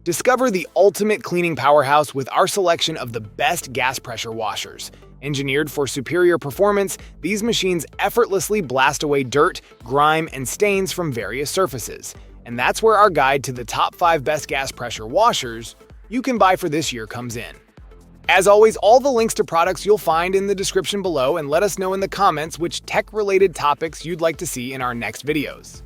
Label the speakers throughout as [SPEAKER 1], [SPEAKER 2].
[SPEAKER 1] Discover the ultimate cleaning powerhouse with our selection of the best gas pressure washers. Engineered for superior performance, these machines effortlessly blast away dirt, grime, and stains from various surfaces. And that's where our guide to the top 5 best gas pressure washers you can buy for this year comes in. As always, all the links to products you'll find in the description below, and let us know in the comments which tech-related topics you'd like to see in our next videos.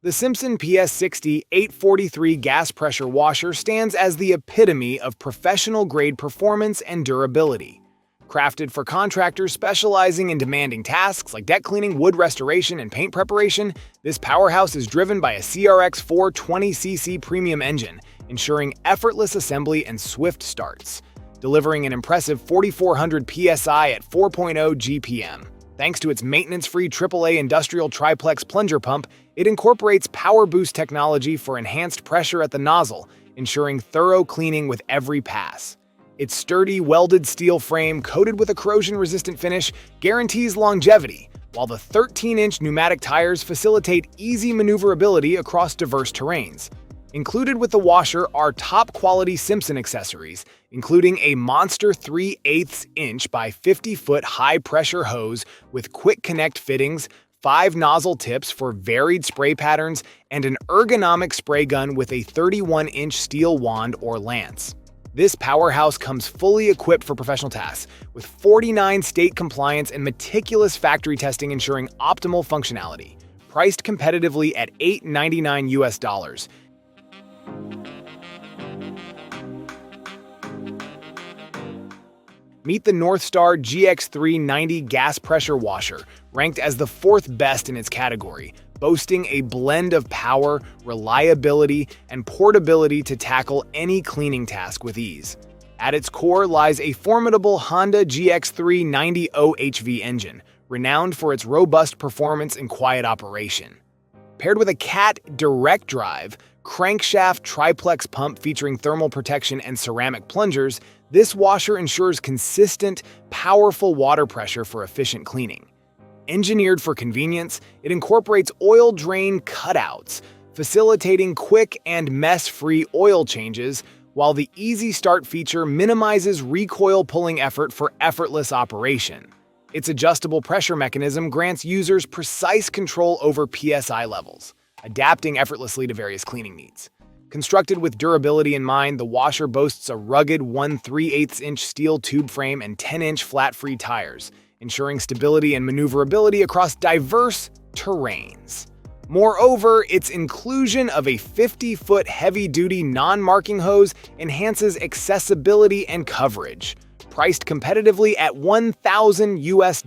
[SPEAKER 1] The Simpson PS60843 gas pressure washer stands as the epitome of professional-grade performance and durability. Crafted for contractors specializing in demanding tasks like deck cleaning, wood restoration, and paint preparation, this powerhouse is driven by a CRX 420cc premium engine, ensuring effortless assembly and swift starts, delivering an impressive 4,400 psi at 4.0 GPM. Thanks to its maintenance-free AAA industrial triplex plunger pump, it incorporates power boost technology for enhanced pressure at the nozzle, ensuring thorough cleaning with every pass. Its sturdy, welded steel frame, coated with a corrosion-resistant finish, guarantees longevity, while the 13-inch pneumatic tires facilitate easy maneuverability across diverse terrains. Included with the washer are top-quality Simpson accessories, including a monster 3/8" by 50-foot high-pressure hose with quick connect fittings, 5 nozzle tips for varied spray patterns, and an ergonomic spray gun with a 31-inch steel wand or lance. This powerhouse comes fully equipped for professional tasks, with 49 state compliance and meticulous factory testing ensuring optimal functionality. Priced competitively at $899 US. Meet the Northstar GX390 gas pressure washer, ranked as the 4th best in its category, boasting a blend of power, reliability, and portability to tackle any cleaning task with ease. At its core lies a formidable Honda GX390 OHV engine, renowned for its robust performance and quiet operation. Paired with a CAT direct drive, crankshaft triplex pump featuring thermal protection and ceramic plungers, this washer ensures consistent, powerful water pressure for efficient cleaning. Engineered for convenience, it incorporates oil drain cutouts, facilitating quick and mess-free oil changes, while the Easy Start feature minimizes recoil pulling effort for effortless operation. Its adjustable pressure mechanism grants users precise control over PSI levels, adapting effortlessly to various cleaning needs. Constructed with durability in mind, the washer boasts a rugged 1/3/8" steel tube frame and 10-inch flat-free tires, ensuring stability and maneuverability across diverse terrains. Moreover, its inclusion of a 50-foot heavy-duty non-marking hose enhances accessibility and coverage, priced competitively at $1,000 US.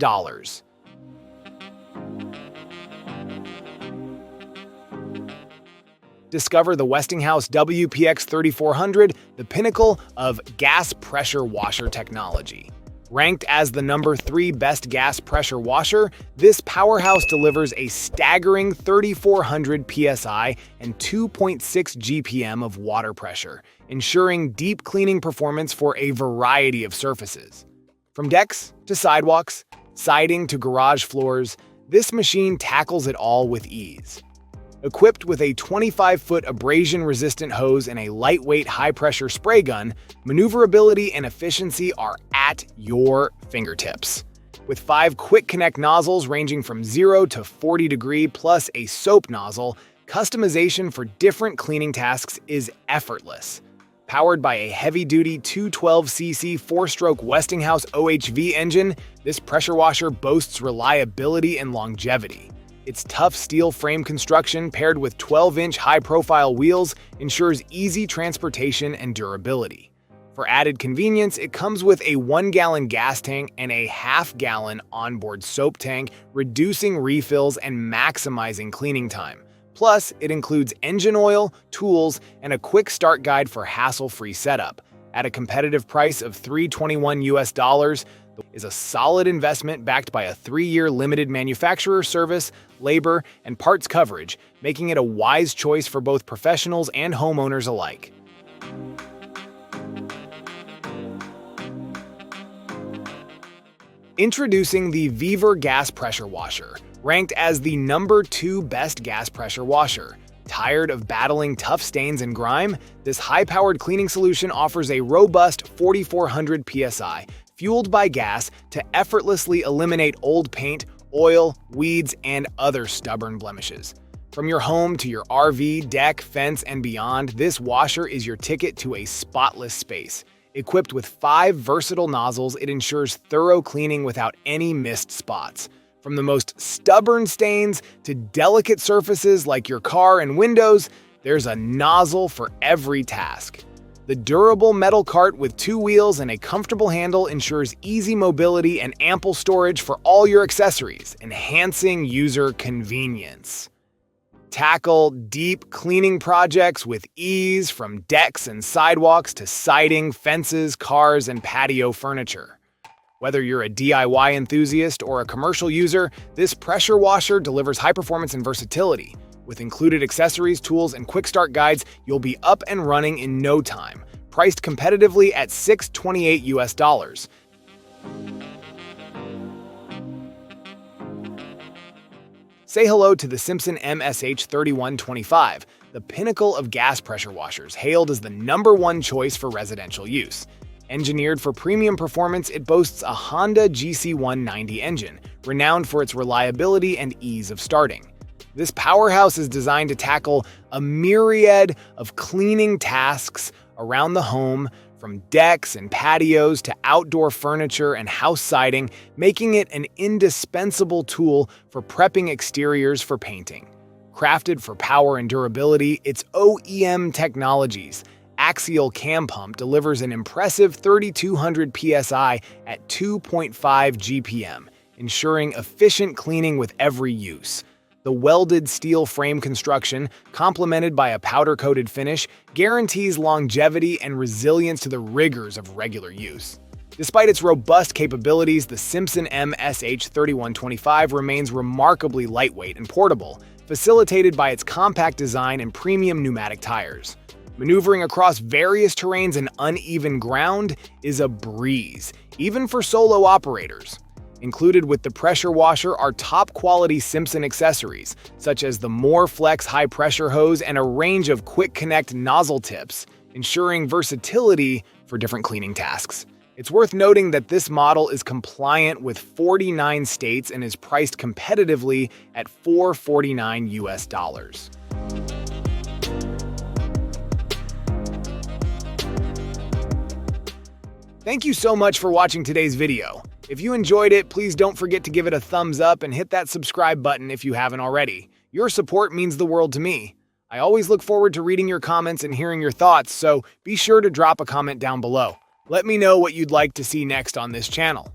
[SPEAKER 1] Discover the Westinghouse WPX3400, the pinnacle of gas pressure washer technology. Ranked as the number 3 best gas pressure washer, this powerhouse delivers a staggering 3,400 psi and 2.6 GPM of water pressure, ensuring deep cleaning performance for a variety of surfaces. From decks to sidewalks, siding to garage floors, this machine tackles it all with ease. Equipped with a 25-foot abrasion-resistant hose and a lightweight high-pressure spray gun, maneuverability and efficiency are at your fingertips. With 5 quick-connect nozzles ranging from 0 to 40 degree plus a soap nozzle, customization for different cleaning tasks is effortless. Powered by a heavy-duty 212cc 4-stroke Westinghouse OHV engine, this pressure washer boasts reliability and longevity. Its tough steel frame construction paired with 12-inch high-profile wheels ensures easy transportation and durability. For added convenience, it comes with a 1-gallon gas tank and a half-gallon onboard soap tank, reducing refills and maximizing cleaning time. Plus, it includes engine oil, tools, and a quick start guide for hassle-free setup. At a competitive price of $321 US, is a solid investment backed by a 3-year limited manufacturer service, labor, and parts coverage, making it a wise choice for both professionals and homeowners alike. Introducing the Vevor gas pressure washer. Ranked as the number 2 best gas pressure washer. Tired of battling tough stains and grime? This high-powered cleaning solution offers a robust 4,400 psi, fueled by gas, to effortlessly eliminate old paint, oil, weeds, and other stubborn blemishes. From your home to your RV, deck, fence, and beyond, this washer is your ticket to a spotless space. Equipped with 5 versatile nozzles, it ensures thorough cleaning without any missed spots. From the most stubborn stains to delicate surfaces like your car and windows, there's a nozzle for every task. The durable metal cart with 2 wheels and a comfortable handle ensures easy mobility and ample storage for all your accessories, enhancing user convenience. Tackle deep cleaning projects with ease, from decks and sidewalks to siding, fences, cars, and patio furniture. Whether you're a DIY enthusiast or a commercial user, this pressure washer delivers high performance and versatility. With included accessories, tools, and quick start guides, you'll be up and running in no time. Priced competitively at $628 US. Say hello to the Simpson PS60843, the pinnacle of gas pressure washers, hailed as the #1 choice for residential use. Engineered for premium performance, it boasts a Honda GC190 engine, renowned for its reliability and ease of starting. This powerhouse is designed to tackle a myriad of cleaning tasks around the home, from decks and patios to outdoor furniture and house siding, making it an indispensable tool for prepping exteriors for painting. Crafted for power and durability, its OEM technologies, axial cam pump, delivers an impressive 3,200 psi at 2.5 GPM, ensuring efficient cleaning with every use. The welded steel frame construction, complemented by a powder-coated finish, guarantees longevity and resilience to the rigors of regular use. Despite its robust capabilities, the Simpson PS60843 remains remarkably lightweight and portable, facilitated by its compact design and premium pneumatic tires. Maneuvering across various terrains and uneven ground is a breeze, even for solo operators. Included with the pressure washer are top-quality Simpson accessories, such as the MoreFlex high-pressure hose and a range of quick-connect nozzle tips, ensuring versatility for different cleaning tasks. It's worth noting that this model is compliant with 49 states and is priced competitively at $449 US. Thank you so much for watching today's video. If you enjoyed it, please don't forget to give it a thumbs up and hit that subscribe button if you haven't already. Your support means the world to me. I always look forward to reading your comments and hearing your thoughts, so be sure to drop a comment down below. Let me know what you'd like to see next on this channel.